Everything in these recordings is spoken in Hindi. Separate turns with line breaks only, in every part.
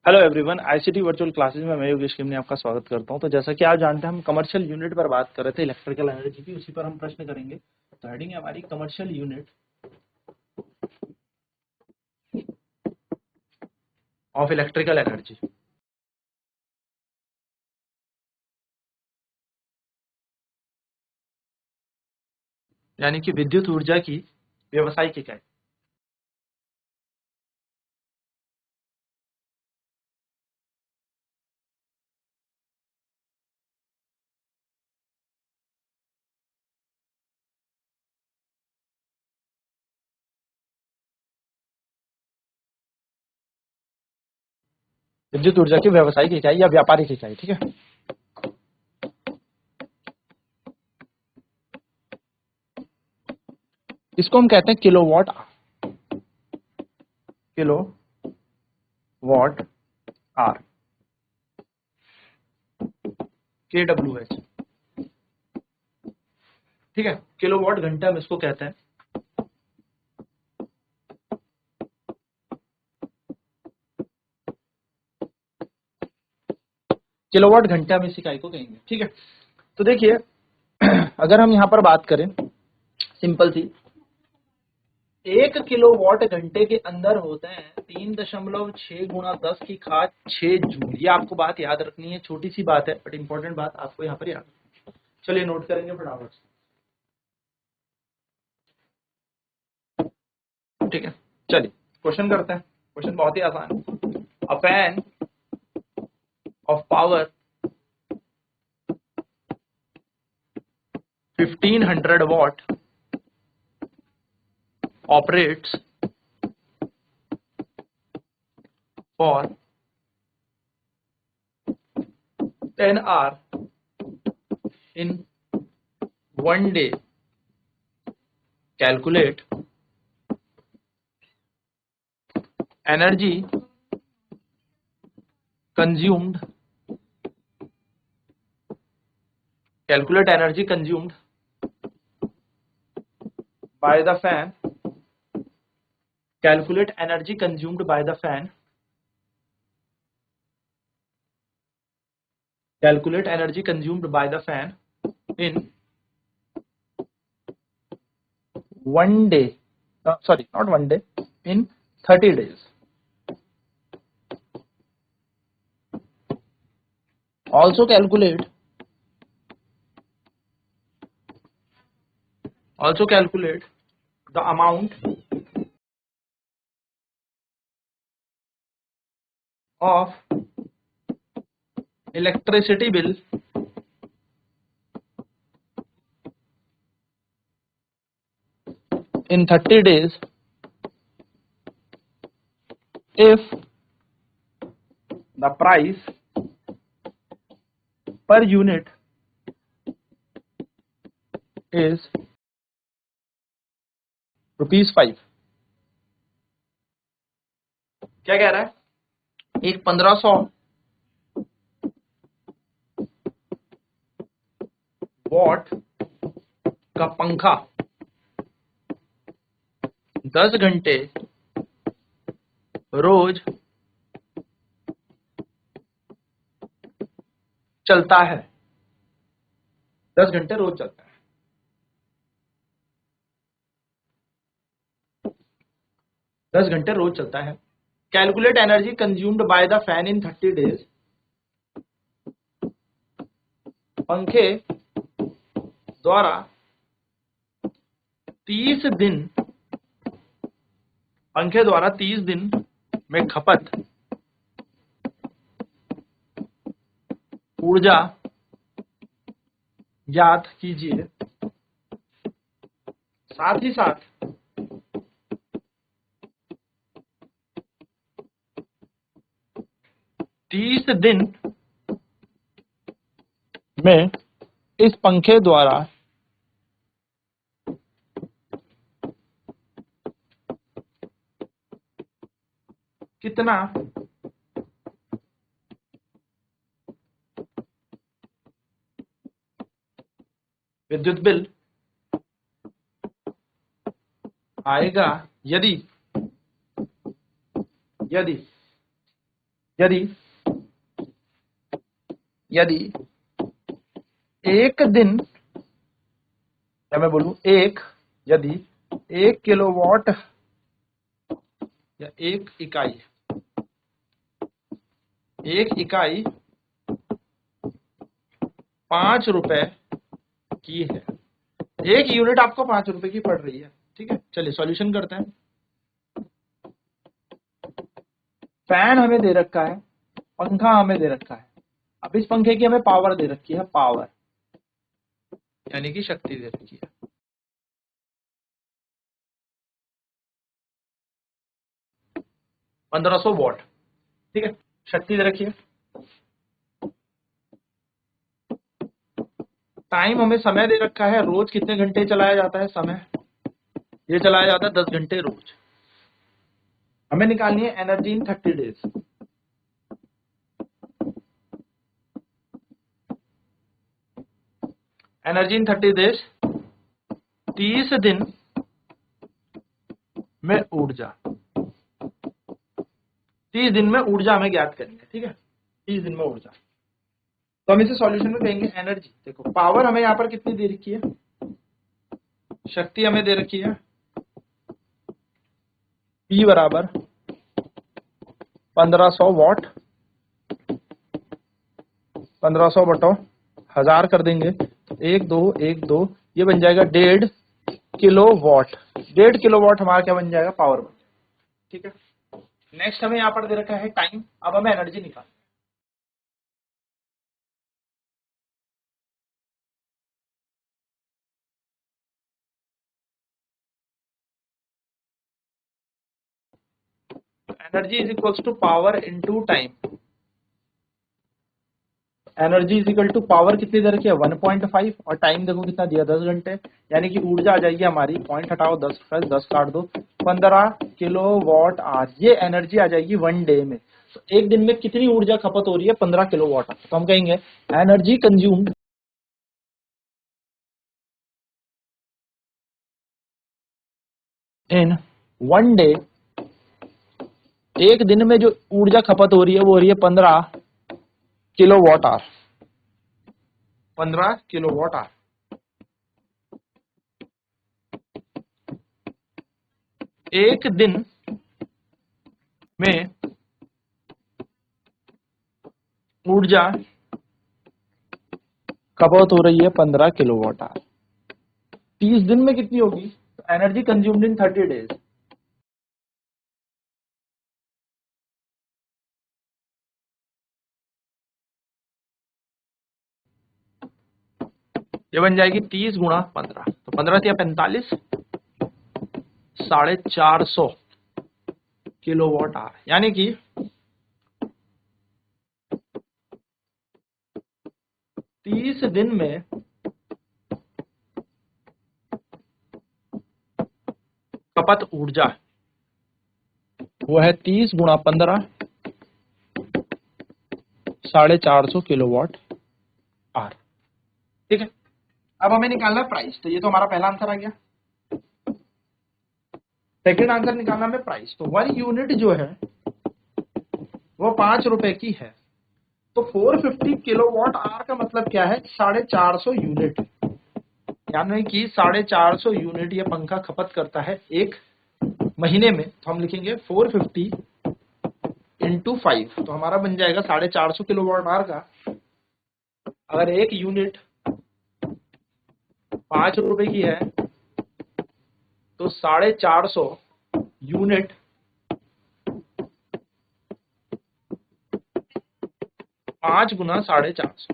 Hello everyone, ICT virtual classes में मैं योगेश किमने आपका स्वागत करता हूं। तो जैसा कि आप जानते हैं, हम कमर्शियल यूनिट पर बात कर रहे थे इलेक्ट्रिकल एनर्जी की, उसी पर हम प्रश्न करेंगे। तो हेडिंग है हमारी commercial unit of electrical energy, यानी कि विद्युत ऊर्जा की व्यावसायिक इकाई। विद्युत ऊर्जा की व्यावसायिक इकाई या व्यापारिक इकाई, ठीक है। इसको हम कहते हैं किलोवाट आर, KWH, ठीक है। किलोवाट घंटा हम इसको कहते हैं। किलोवाट घंटे हम इस इकाई को कहेंगे, ठीक है। तो देखिए, अगर हम यहाँ पर बात करें सिंपल सी, 1 किलोवाट घंटे के अंदर होते हैं 3.6 गुणा 10 की घात 6 जूल। ये आपको बात याद रखनी है, छोटी सी बात है बट इंपॉर्टेंट बात आपको यहाँ पर याद रखनी है। चलिए नोट करेंगे फटाफट से, ठीक है। चलिए क्वेश्चन करते हैं। क्वेश्चन बहुत ही आसान है। A fan of power 1500 watt operates for 10 hours in 1 day. Calculate energy consumed. Calculate energy consumed by the fan. Calculate energy consumed by the fan. Calculate energy consumed by the fan in 1 day. Sorry, not 1 day. In 30 days. Also calculate the amount of electricity bill in 30 days if the price per unit is ₹5। क्या कह रहा है? एक 1500 वॉट का पंखा 10 घंटे रोज चलता है। 10 घंटे रोज चलता है। 10 घंटे रोज चलता है। Calculate energy consumed by the fan in 30 days. पंखे द्वारा 30 दिन में खपत ऊर्जा ज्ञात कीजिए। साथ ही साथ तीस दिन में इस पंखे द्वारा कितना विद्युत बिल आएगा यदि यदि यदि एक दिन, या मैं बोलूं यदि 1 किलोवाट या एक इकाई 5 रुपए की है, एक यूनिट आपको 5 रुपए की पड़ रही है। ठीक है, चलिए सॉल्यूशन करते हैं। फैन हमें दे रखा है, पंखा हमें दे रखा है। अब इस पंखे की हमें पावर दे रखी है, पावर यानी कि शक्ति दे रखी है। $1500 ठीक है, शक्ति दे रखी है। टाइम हमें समय दे रखा है, रोज कितने घंटे चलाया जाता है समय, ये चलाया जाता है 10 घंटे रोज। हमें निकालनी है energy in 30 days. Energy in 30 days, 30 दिन में ऊर्जा, 30 दिन में ऊर्जा हमें ज्ञात करनी है। ठीक है, 30 दिन में ऊर्जा, तो हम इसे सॉल्यूशन में कहेंगे एनर्जी। देखो पावर हमें यहाँ पर कितनी दे रखी है, शक्ति हमें दे रखी है P बराबर 1500 वॉट, 1500 बटो 1000 कर देंगे तो 1 2 ये बन जाएगा 1.5 किलोवाट। 1.5 किलोवाट हमारा क्या बन जाएगा, पावर बन जाएगा। ठीक है, नेक्स्ट हमें यहाँ पर दे रखा है टाइम। अब हमें एनर्जी निकालना। Energy is equals to power into time. Energy is equal to power कितनी दे रखी है 1.5 और टाइम देखो कितना दिया 10 घंटे, यानी कि ऊर्जा आ जाएगी हमारी, पॉइंट हटाओ 10 प्लस 10 काट दो, 15 किलोवाट आवर। ये एनर्जी आ जाएगी 1 डे में। तो एक दिन में कितनी ऊर्जा खपत हो रही है, 15 किलोवाट आवर। तो हम कहेंगे एनर्जी कंज्यूम्ड इन 1 डे, एक दिन में जो ऊर्जा खपत हो रही है वो हो रही है 15 किलोवाट आवर। 15 kilowatt hour. एक दिन में ऊर्जा खपत हो रही है 15 किलोवाट आवर। 30 दिन में कितनी होगी, तो एनर्जी कंज्यूम्ड इन 30 डेज, ये बन जाएगी 30 गुणा 15, तो 15 या 45, 450 किलोवाट आवर। यानी कि 30 दिन में खपत ऊर्जा वो है 30 गुणा 15, 450 किलोवाट आवर। ठीक है, अब हमें निकालना है प्राइस। तो ये तो हमारा पहला आंसर आ गया। सेकेंड आंसर निकालना है प्राइस। तो 1 यूनिट जो है वो 5 रुपए की है, तो 450 किलोवाट आवर का मतलब क्या है, 450 यूनिट, यानी कि 450 यूनिट ये पंखा खपत करता है एक महीने में। तो हम लिखेंगे 450 इंटू 5, तो हमारा बन जाएगा 450 किलोवाट आवर का। अगर एक यूनिट 5 रुपए की है तो 450 यूनिट 5 गुना 450,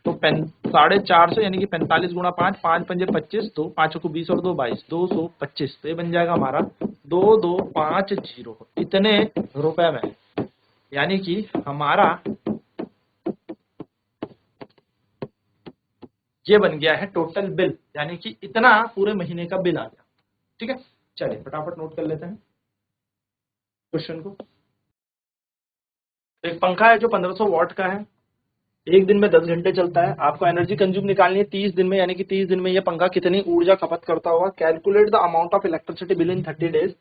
तो 450 यानी कि 45 गुना 5, 5 पंजे 25, 2 5 को 20 और 2 22, 225। तो ये बन जाएगा हमारा 2250 इतने रुपए में, यानी कि हमारा ये बन गया है टोटल बिल, यानी कि इतना पूरे महीने का बिल आ गया। ठीक है, चलिए फटाफट नोट कर लेते हैं क्वेश्चन को। एक पंखा है जो 1500 वॉट का है, एक दिन में 10 घंटे चलता है। आपको एनर्जी कंज्यूम निकालनी है 30 दिन में, यानी कि 30 दिन में ये पंखा कितनी ऊर्जा खपत करता होगा। Calculate the amount of electricity bill in 30 days,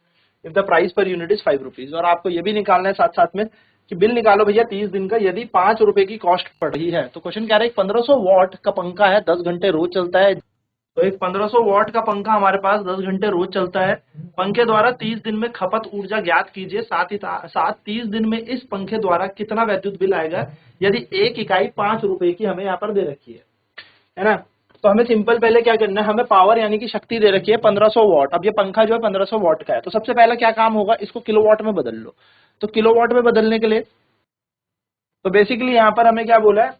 if the price per unit is 5 rupees. और आपको ये भी निकालना है साथ साथ में कि बिल निकालो भैया 30 दिन का, यदि 5 रुपए की कॉस्ट पड़ रही है तो क्वेश्चन कह रहा है 1500 वॉट का पंखा है, 10 घंटे रोज चलता है। तो एक 1500 वॉट का पंखा हमारे पास 10 घंटे रोज चलता है। पंखे द्वारा 30 दिन में खपत ऊर्जा ज्ञात कीजिए, साथ ही साथ 30 दिन में इस पंखे द्वारा कितना वैद्युत बिल आएगा यदि एक इकाई 5 रुपए की हमें यहाँ पर दे रखी है ना। तो हमें सिंपल पहले क्या करना है, हमें पावर यानी कि शक्ति दे रखी है 1500 वॉट। अब ये पंखा जो है 1500 वॉट का है, तो सबसे पहला क्या काम होगा, इसको किलोवाट में बदल लो। तो किलोवाट में बदलने के लिए तो बेसिकली यहाँ पर हमें क्या बोला है,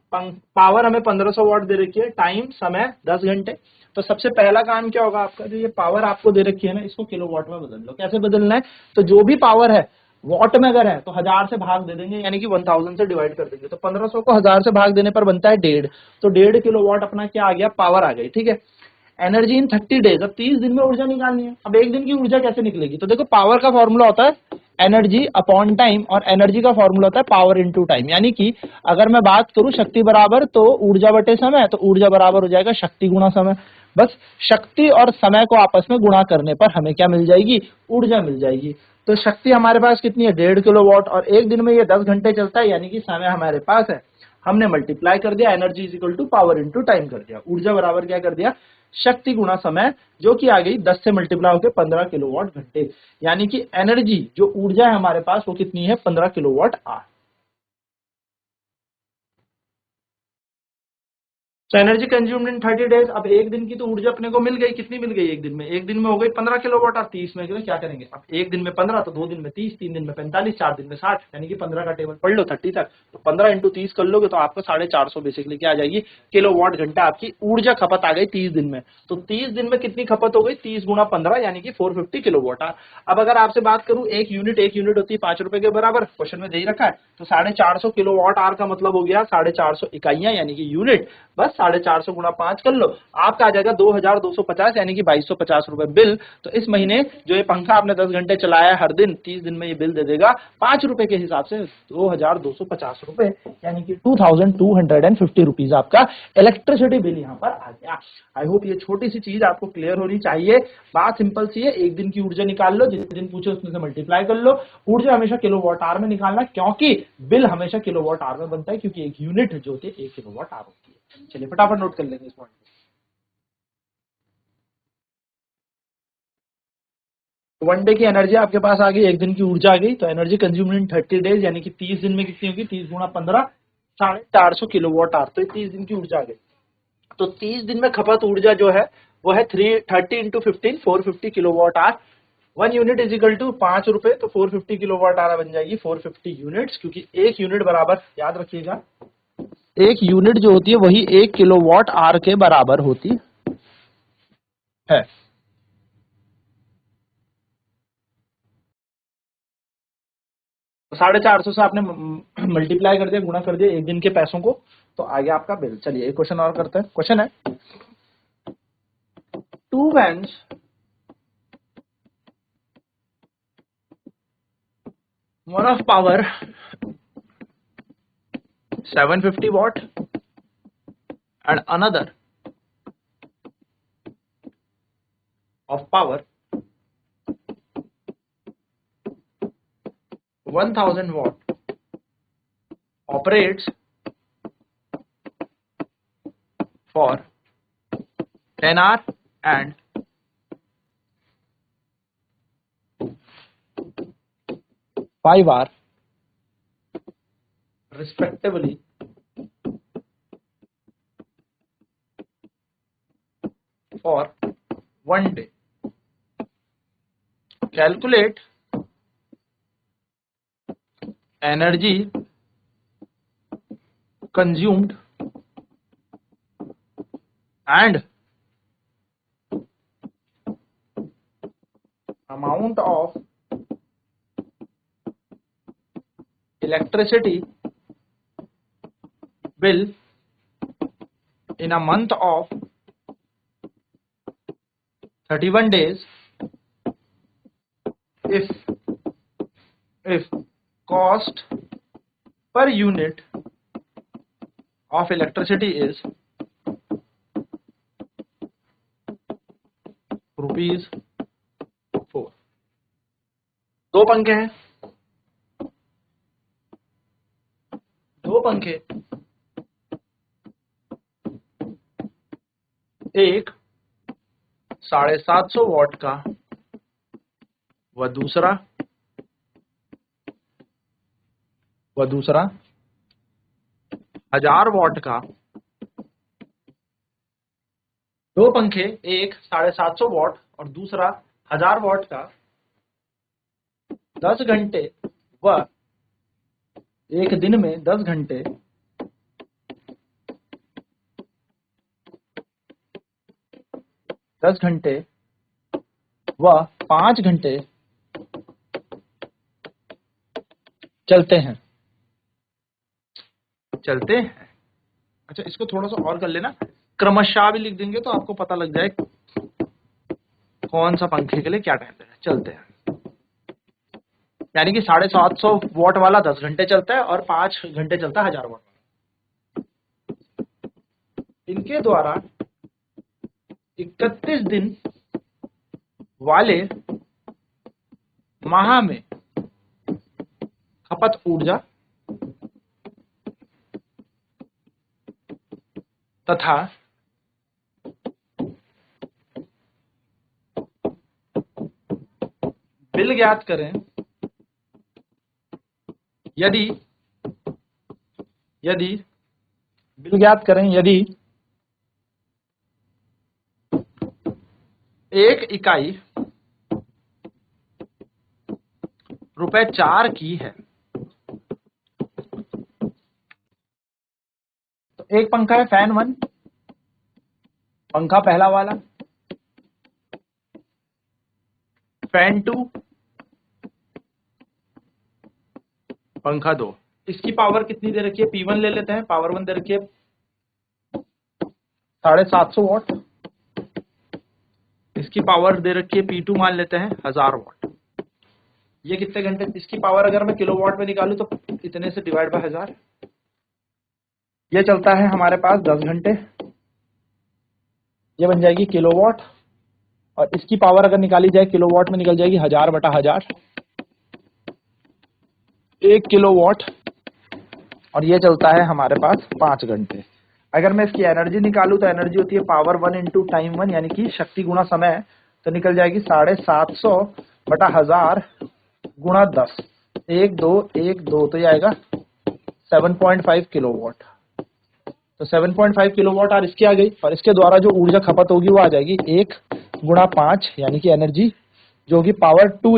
पावर हमें 1500 वॉट दे रखी है, टाइम समय 10 घंटे। तो सबसे पहला काम क्या होगा आपका, जो ये पावर आपको दे रखी है ना, इसको किलोवाट में बदल लो। कैसे बदलना है, तो जो भी पावर है वॉट में अगर है तो 1000 से भाग दे देंगे, यानी कि 1000 से डिवाइड कर देंगे। तो 1500 को 1000 से भाग देने पर बनता है 1.5। तो 1.5 किलोवाट अपना क्या आ गया, पावर आ गई। ठीक है, एनर्जी इन 30 डेज, अब 30 दिन में ऊर्जा निकालनी है। अब एक दिन की ऊर्जा कैसे निकलेगी, तो देखो पावर का फॉर्मूला होता है एनर्जी अपॉन टाइम, और एनर्जी का फॉर्मूला होता है पावर इनटू टाइम। यानी कि अगर मैं बात करूं शक्ति बराबर तो ऊर्जा बटे समय, तो ऊर्जा बराबर हो जाएगा शक्ति गुणा समय। बस शक्ति और समय को आपस में गुणा करने पर हमें क्या मिल जाएगी, ऊर्जा मिल जाएगी। तो शक्ति हमारे पास कितनी है, 1.5 किलोवाट, और एक दिन में ये 10 घंटे चलता है, यानी कि समय हमारे पास है। हमने मल्टीप्लाई कर दिया, energy is equal to power into time कर दिया, ऊर्जा बराबर क्या कर दिया, शक्ति गुणा समय, जो कि आ गई 10 से मल्टीप्लाई होकर 15 किलोवाट घंटे। यानी कि एनर्जी जो ऊर्जा है हमारे पास वो कितनी है, 15 किलोवाट आवर। तो एनर्जी कंज्यूम्ड इन 30 डेज। अब एक दिन की तो ऊर्जा अपने को मिल गई, कितनी मिल गई एक दिन में, एक दिन में हो गई 15 किलोवाट, और 30 में क्या करेंगे, अब एक दिन में 15 तो 2 दिन में 30, 3 दिन में 45, 4 दिन में 60, यानी कि 15 का टेबल पढ़ लो 30 तक। तो 15 इंटू 30 कर लोगे तो आपको 450 बेसिकली क्या आ जाएगी, किलोवाट घंटा आपकी ऊर्जा खपत आ गई 30 दिन में। तो 30 दिन में कितनी खपत हो गई, 30 गुणा 15 यानी कि 450 किलोवाट आवर। अब अगर आपसे बात करूं एक यूनिट होती है 5 रुपए के बराबर, क्वेश्चन में दे ही रखा है। तो 450 किलोवाट आवर का मतलब हो गया 450 इकाइयां यानी कि यूनिट। बस 450 गुणा 5 कर लो, आपका आ जाएगा 2250 यानी कि 2250 रुपए बिल। तो इस महीने जो ये पंखा आपने 10 घंटे चलाया है हर दिन, 30 दिन में ये बिल दे देगा 5 रुपए के हिसाब से 2250 रुपए, यानी कि 2250 रुपीज आपका इलेक्ट्रिसिटी बिल यहाँ पर आ गया। आई होप ये छोटी सी चीज आपको क्लियर होनी चाहिए। बात सिंपल सी है, एक दिन की ऊर्जा निकाल लो, जिस दिन पूछे उसमें से मल्टीप्लाई कर लो। ऊर्जा हमेशा किलोवाट आवर में निकालना, क्योंकि बिल हमेशा किलोवाट आवर में बनता है, क्योंकि एक यूनिट जो होती है 1 किलोवाट आवर होती है। चलिए फटाफट नोट कर लेंगे इस पॉइंट को। वन डे की एनर्जी आपके पास आ गई, एक दिन की ऊर्जा आ गई। तो एनर्जी कंज्यूम्ड इन 30 डेज यानी कि 30 दिन में कितनी होगी, 30 गुणा 15, 450 किलोवाट आवर। तो 30 दिन की ऊर्जा आ गई। तो 30 दिन में खपत ऊर्जा जो है वो है 30 into 15, 450 kilowatt hour. 1 unit is equal to 5 रुपए, तो 450 किलोवाट आवर बन जाएगी 450 यूनिट्स, क्योंकि एक यूनिट बराबर, याद रखिएगा, एक यूनिट जो होती है वही 1 किलोवाट आवर के बराबर होती है। तो 450 से आपने मल्टीप्लाई कर दिया, गुणा कर दिया एक दिन के पैसों को, तो आ गया आपका बिल। चलिए एक क्वेश्चन और करते हैं। क्वेश्चन है, टू वैन्स one of power 750 watt and another of power 1000 watt operates for 10 hours and 5 hours respectively for 1 day. Calculate energy consumed and amount of electricity bill in a month of 31 days if cost per unit of electricity is rupees 4. दो पंखे हैं, दो पंखे, एक 750 वॉट का व दूसरा 1000 वॉट का। दो पंखे, एक 750 वॉट और दूसरा 1000 वॉट का, 10 घंटे व एक दिन में 10 घंटे, व 5 घंटे चलते हैं। अच्छा, इसको थोड़ा सा और कर लेना, क्रमशः भी लिख देंगे तो आपको पता लग जाए कौन सा पंखे के लिए क्या टाइम देना है। चलते हैं यानी कि 750 वॉट वाला 10 घंटे चलता है और 5 घंटे चलता है 1000 वॉट वाला। इनके द्वारा 31 दिन वाले माह में खपत ऊर्जा तथा बिल ज्ञात करें यदि एक इकाई ₹4 की है। तो एक पंखा है फैन 1, पंखा पहला वाला, फैन 2, पंखा 2। इसकी पावर कितनी दे रखी है? P1 ले लेते हैं, पावर 1 दे रखी है 750 वॉट। इसकी पावर दे रखी है P2 मान लेते हैं 1000 वॉट। ये कितने घंटे? इसकी पावर अगर मैं किलोवाट में निकालूं तो इतने से डिवाइड बाय 1000। ये चलता है हमारे पास 10 घंटे, ये बन जाएगी किलोवाट। और इसकी पावर अगर निकाली जाए किलोवाट में निकल जाएगी 1000/1000, 1 किलोवाट। और ये चलता है हमारे पास 5 घंटे। अगर मैं इसकी एनर्जी निकालूं तो एनर्जी होती है पावर 1 इंटू टाइम 1 यानी कि शक्ति गुणा समय, तो निकल जाएगी 750/1000 गुणा 10, 1 2 1 2, तो ये आएगा 7.5 किलोवाट। तो 7.5 किलोवाट आर इसकी आ गई। और इसके द्वारा जो ऊर्जा खपत होगी वो आ जाएगी 1 गुणा 5 यानी कि एनर्जी जो होगी पावर 2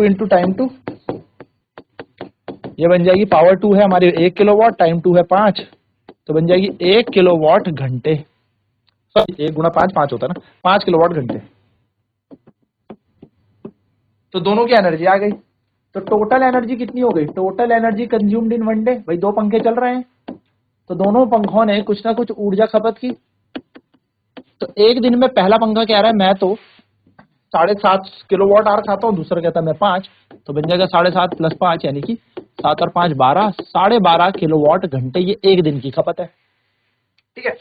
इंटू टाइम 2। ये बन जाएगी पावर 2 है हमारी 1 किलोवाट, टाइम 2 है 5, तो बन जाएगी 1 किलोवाट घंटे। सॉरी 1 गुणा 5 होता है ना, 5 किलोवाट घंटे। तो दोनों की एनर्जी आ गई। तो टोटल एनर्जी कितनी हो गई? Total energy consumed in 1 day. भाई दो पंखे चल रहे हैं तो दोनों पंखों ने कुछ ना कुछ ऊर्जा खपत की। तो एक दिन में पहला पंखा कह रहा है मैं तो 7.5 किलोवाट आवर खाता हूँ, दूसरा कहता है मैं 5, तो बन जाएगा 7.5 + 5 यानी कि 7 और 5 12, 12.5 किलोवाट घंटे ये एक दिन की खपत है। ठीक है,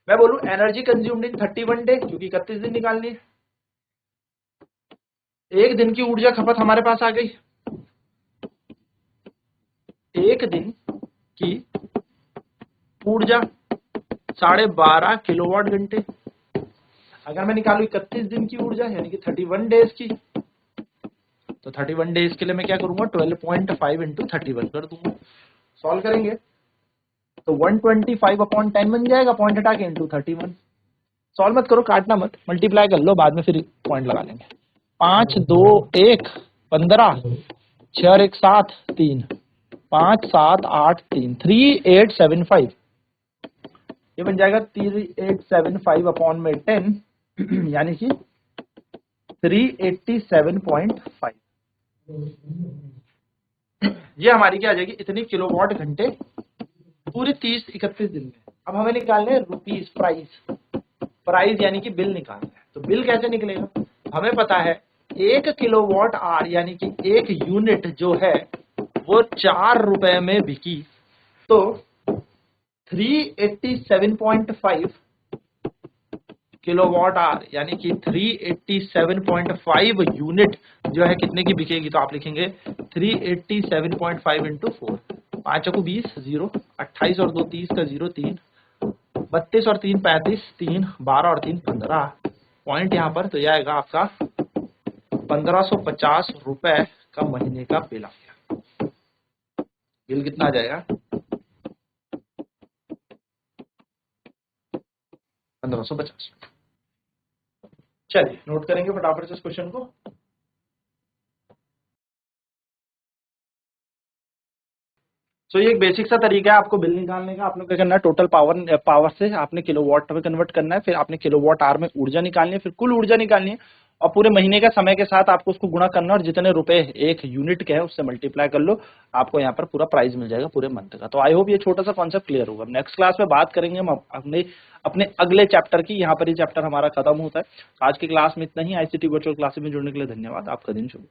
मैं बोलूं एनर्जी कंज्यूम्ड इन 31 डे, क्योंकि 31 दिन निकालनी है। एक दिन की ऊर्जा खपत हमारे पास आ गई, एक दिन की ऊर्जा 12.5 किलोवाट घंटे। अगर मैं निकालू 31 दिन की ऊर्जा यानी कि 31 डेज की, तो 31 डेज के लिए मैं क्या करूंगा? 12.5 इंटू 31 कर दूंगा। सॉल्व करेंगे तो 125/10 बन जाएगा, पॉइंट हटा के इंटू 31। सॉल्व मत करो, काटना मत, मल्टीप्लाई कर लो, बाद में फिर पॉइंट लगा लेंगे। 5 2 1 15, 6 और 1 7 3, 5 7 8 3, 3875। ये बन जाएगा 3875/10 यानी कि 387.5। ये हमारी क्या आ जाएगी? इतनी किलोवाट घंटे पूरे 30-31 दिन में। अब हमें निकालने हैं रुपीस, प्राइस यानी कि बिल निकालना है। तो बिल कैसे निकलेगा? हमें पता है 1 किलोवाट आवर यानी कि एक यूनिट जो है वो 4 रुपए में बिकी, तो 387.5 किलोवाट आवर, यानी कि 387.5 यूनिट जो है कितने की बिकेगी, तो आप लिखेंगे 387.5 इंटू 4, 5 को 20, 0, 28 और 2 30 का 0, 3, 32 और 3 35, 3, 12 और 3 15 पॉइंट यहाँ पर, तो यह आएगा आपका 1550 रुपए का महीने का बिल आ गया। बिल कितना आ जाएगा, 1550। चलिए नोट करेंगे फटाफट से इस क्वेश्चन को। तो ये एक बेसिक सा तरीका है आपको बिल निकालने का। आपने क्या करना है, टोटल पावर से आपने किलोवाट में कन्वर्ट करना है, फिर आपने किलोवाट आवर में ऊर्जा निकालनी है, फिर कुल ऊर्जा निकालनी है और पूरे महीने का समय के साथ आपको उसको गुणा करना है और जितने रुपए एक यूनिट के है उससे मल्टीप्लाई कर लो, आपको यहाँ पर पूरा प्राइस मिल जाएगा पूरे मंथ का। तो आई होप ये छोटा सा कॉन्सेप्ट क्लियर होगा। नेक्स्ट क्लास में बात करेंगे हम अपने अगले चैप्टर की। यहाँ पर ये चैप्टर हमारा खत्म होता है। आज की क्लास में इतना ही। आईसीटी वर्चुअल क्लासेस में जुड़ने के लिए धन्यवाद। आपका दिन शुभ।